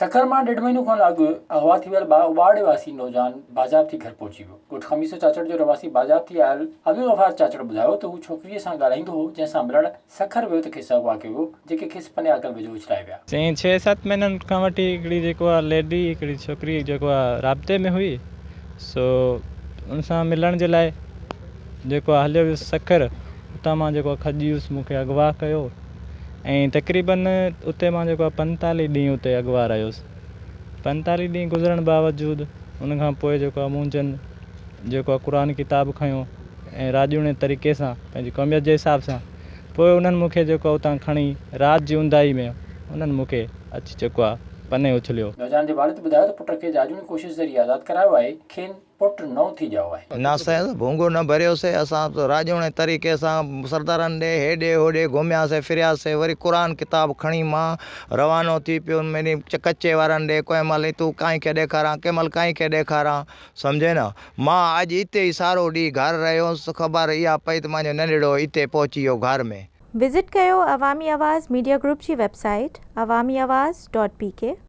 सखर में 1.5 महीनों खां अॻु अगवा थी वियल उबाड़े वासी नौजवान बाज़ाब्ती घर पहुची वियो। ॻोठ खमीसो चाचड़ जो रवासी बाज़ाब्ती आयल अब्दुल गफ़ार चाचड़ ॿुधायो त हू छोकिरीअ सां ॻाल्हाईंदो हो, जंहिंसां मिलण सखर वियो त खेसि अगवा कयो, जेके खेसि पने अकल वेझो उछलाए विया। 6-7 महीननि खां वठी हिकिड़ी जेको आहे लेडी, हिकिड़ी छोकिरी जेको आहे राब्ते में हुई, सो उन सां मिलण जे लाइ जेको आहे हलियो वियुसि सखर। उतां मां जेको खॼी वियुसि, मूंखे अगवा कयो ऐं तक़रीबन उते मां जेको आहे 45 ॾींहं उते अगवा रहियुसि। 45 ॾींहं गुज़रण बावजूदि उन खां पोइ जेको आहे मूं जन जेको आहे क़ुर किताब खयो ऐं राॼूणे तरीक़े सां पंहिंजी क़ौमियत जे हिसाब सां पोइ उन्हनि मूंखे जेको उतां खणी राति जी ऊंदाही में उन्हनि मूंखे अची जेको आहे पने उछलियो। नौजवान जे वालिद ॿुधायो त पुट खे जाजूनी कोशिश ज़रिए आज़ादु करायो आहे, खेनि पुटु नओं थी वियो आहे। न साईं, भूंगो न भरियोसीं। असां राॼोणे तरीक़े सां सरदारनि ॾे हेॾे होॾे घुमियासीं फिरियासीं। वरी क़ुर किताब खणी मां रवानो थी पियो मेरी कच्चे वारनि ॾे। कंहिं महिल तूं कंहिंखे ॾेखारां, कंहिं महिल कंहिंखे ॾेखारां, सम्झे न। मां अॼु हिते ई सारो ॾींहुं घर रहियोसि। ख़बर इहा पई त मुंहिंजो नंढड़ो हिते पहुची वियो घर में। विज़िट कयो अवामी आवाज़ मीडिया ग्रुप जी वेबसाइट awamiawaz.pk